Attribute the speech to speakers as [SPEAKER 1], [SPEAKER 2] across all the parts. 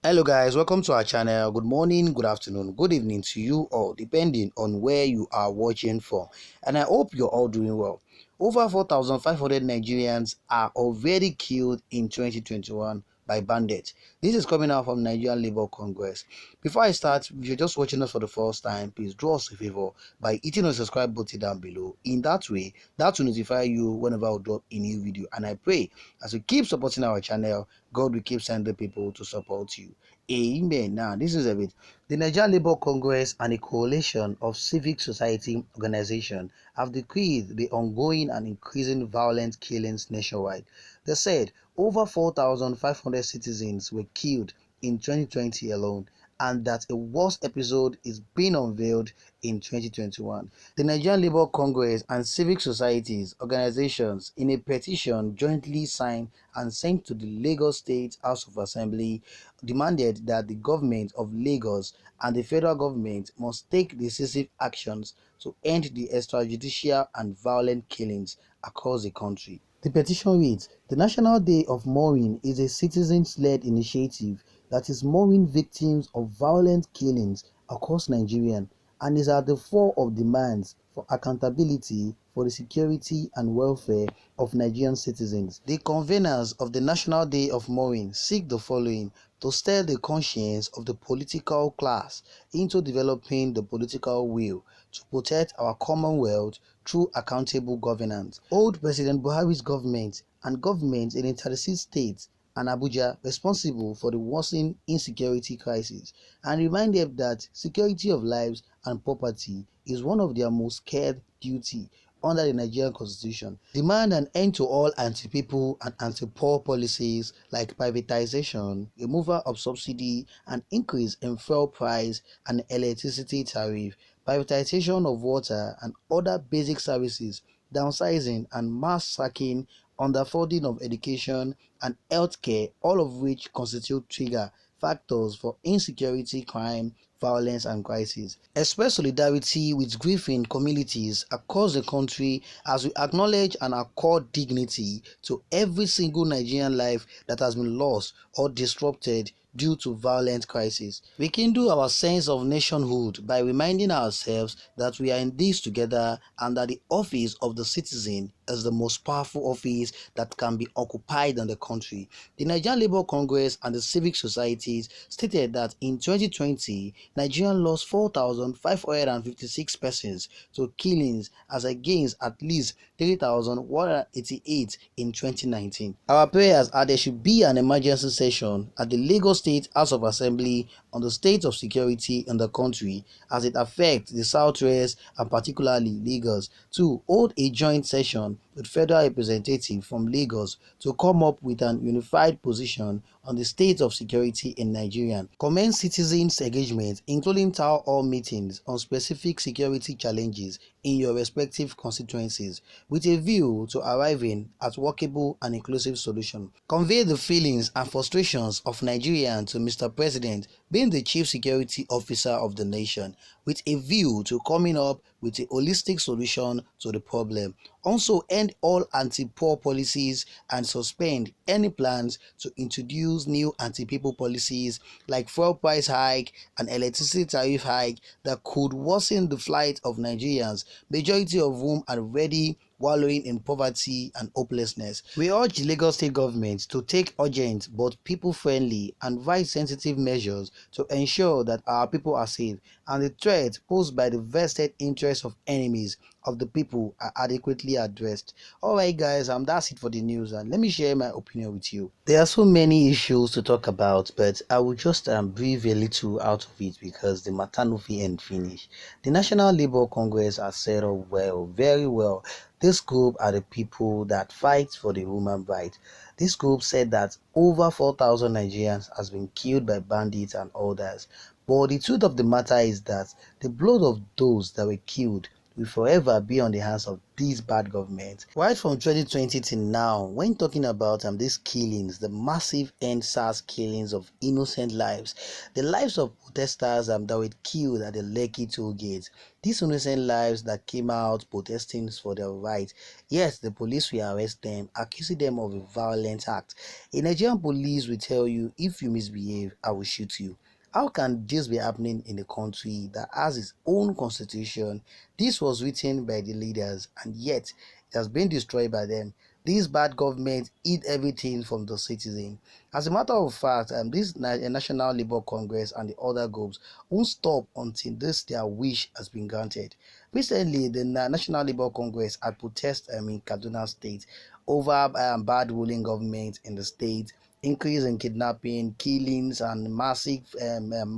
[SPEAKER 1] Hello guys, welcome to our channel. Good morning, good afternoon, good evening to you all, depending on where you are watching from. And I hope you're all doing well. Over 4,500 Nigerians are already killed in 2021 by bandits. This is coming out from Nigerian Labour Congress. Before I start, if you're just watching us for the first time, please do us a favor by hitting the subscribe button down below. In that way, that will notify you whenever I drop a new video. And I pray as you keep supporting our channel, God will keep sending people to support you. Amen. Now, this is a bit. The Nigerian Labour Congress and a coalition of civic society organizations have decreed the ongoing and increasing violent killings nationwide. They said over 4,500 citizens were killed in 2020 alone, and that a worse episode is being unveiled in 2021. The Nigerian Labour Congress and civic societies organizations, in a petition jointly signed and sent to the Lagos State House of Assembly, demanded that the government of Lagos and the federal government must take decisive actions to end the extrajudicial and violent killings across the country. The petition reads, "The National Day of Mourning is a citizens-led initiative that is mourning victims of violent killings across Nigeria and is at the fore of demands for accountability for the security and welfare of Nigerian citizens. The conveners of the National Day of Mourning seek the following: to stir the conscience of the political class into developing the political will to protect our commonwealth through accountable governance, hold President Buhari's government and governments in the 36 states and Abuja responsible for the worsening insecurity crisis, and remind them that security of lives and property is one of their most scared duty under the Nigerian Constitution. Demand an end to all anti-people and anti-poor policies like privatization, removal of subsidy, and increase in fuel price and electricity tariff, privatization of water and other basic services, downsizing and mass sacking, underfunding of education and healthcare, all of which constitute trigger factors for insecurity, crime, violence and crisis. Express solidarity with grieving communities across the country as we acknowledge and accord dignity to every single Nigerian life that has been lost or disrupted due to violent crisis. We kindle our sense of nationhood by reminding ourselves that we are in this together and that the office of the citizen is the most powerful office that can be occupied in the country. The Nigerian Labour Congress and the civic societies stated that in 2020, Nigeria lost 4,556 persons to killings as against at least 3,188 in 2019. Our prayers are there should be an emergency session at the Lagos State House of Assembly on the state of security in the country as it affects the Southwest and particularly Lagos, to hold a joint session with federal representatives from Lagos to come up with an unified position on the state of security in Nigeria. Commence citizens' engagement, including town hall meetings on specific security challenges in your respective constituencies, with a view to arriving at workable and inclusive solutions. Convey the feelings and frustrations of Nigerians to Mr. President, being the Chief Security Officer of the nation, with a view to coming up with a holistic solution to the problem. Also, end all anti-poor policies and suspend any plans to introduce new anti-people policies like fuel price hike and electricity tariff hike that could worsen the plight of Nigerians, majority of whom are already wallowing in poverty and hopelessness. We urge the Lagos State government to take urgent but people-friendly and right-sensitive measures to ensure that our people are safe and the threats posed by the vested interests of enemies of the people are adequately addressed. Alright guys, that's it for the news, and let me share my opinion with you. There are so many issues to talk about, but I will just breathe a little out of it because the matter no fit end finish. The National Labour Congress has said up well, very well. This group are the people that fight for the human right. This group said that over 4,000 Nigerians has been killed by bandits and others. But the truth of the matter is that the blood of those that were killed will forever be on the hands of these bad governments. Right from 2020 till now, when talking about these killings, the massive end-SARS killings of innocent lives, the lives of protesters that were killed at the Lekki toll gate, these innocent lives that came out protesting for their rights, yes, the police will arrest them, accusing them of a violent act. A Nigerian police will tell you, if you misbehave, I will shoot you. How can this be happening in a country that has its own constitution? This was written by the leaders and yet it has been destroyed by them. These bad governments eat everything from the citizen. As a matter of fact, this National Labour Congress and the other groups won't stop until this their wish has been granted. Recently, the National Labour Congress had protested in Kaduna State over bad ruling government in the state, increase in kidnapping, killings, and massive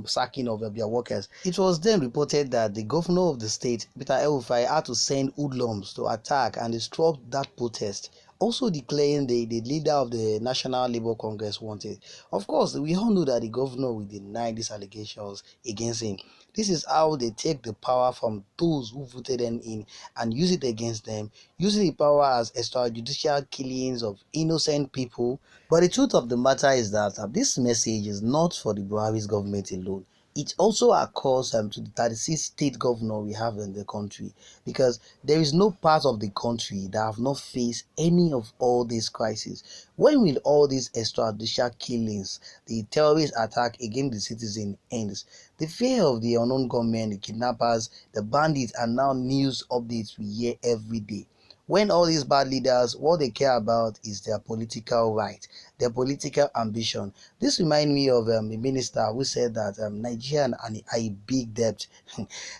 [SPEAKER 1] sacking of their workers. It was then reported that the governor of the state, Peter El-Rufai, had to send hoodlums to attack and disrupt that protest, also declaring the leader of the National Labour Congress wanted. Of course, we all know that the governor will deny these allegations against him. This is how they take the power from those who voted them in and use it against them, using the power as extrajudicial killings of innocent people. But the truth of the matter is that this message is not for the Buhari's government alone. It also occurs to the 36 state governor we have in the country, because there is no part of the country that have not faced any of all these crises. When will all these extrajudicial killings, the terrorist attack against the citizen ends? The fear of the unknown government, the kidnappers, the bandits are now news updates we hear every day. When all these bad leaders, what they care about is their political right, their political ambition. This reminds me of a minister who said that Nigeria are a big debt.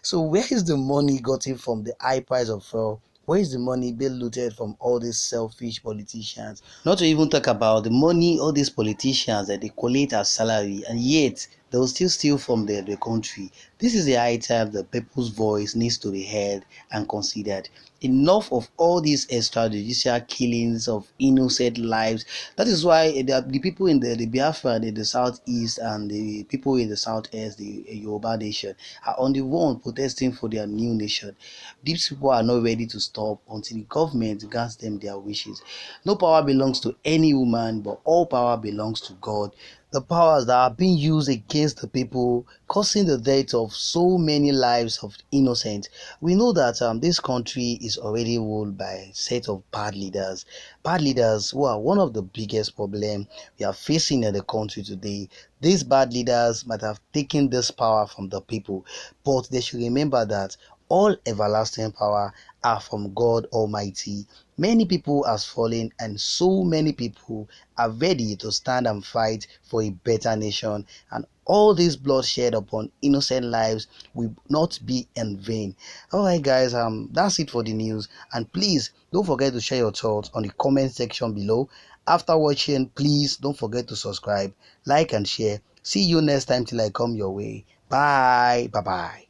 [SPEAKER 1] So where is the money gotten from the high price of fuel? Where is the money being looted from all these selfish politicians? Not to even talk about the money all these politicians that they collect as salary, and yet they will still steal from the country. This is the high time the people's voice needs to be heard and considered. Enough of all these extrajudicial killings of innocent lives. That is why the people in the Biafra in the southeast and the people in the southwest, the Yoruba nation, are on the run protesting for their new nation. These people are not ready to stop until the government grants them their wishes. No power belongs to any woman, but all power belongs to God. The powers that are being used against the people, causing the death of so many lives of innocent. We know that this country is already ruled by a set of bad leaders who are one of the biggest problems we are facing in the country today. These bad leaders might have taken this power from the people, but they should remember that all everlasting power are from God Almighty. Many people have fallen and so many people are ready to stand and fight for a better nation, and all this bloodshed upon innocent lives will not be in vain. Alright guys, that's it for the news, and please don't forget to share your thoughts on the comment section below. After watching, please don't forget to subscribe, like and share. See you next time till I come your way. Bye bye.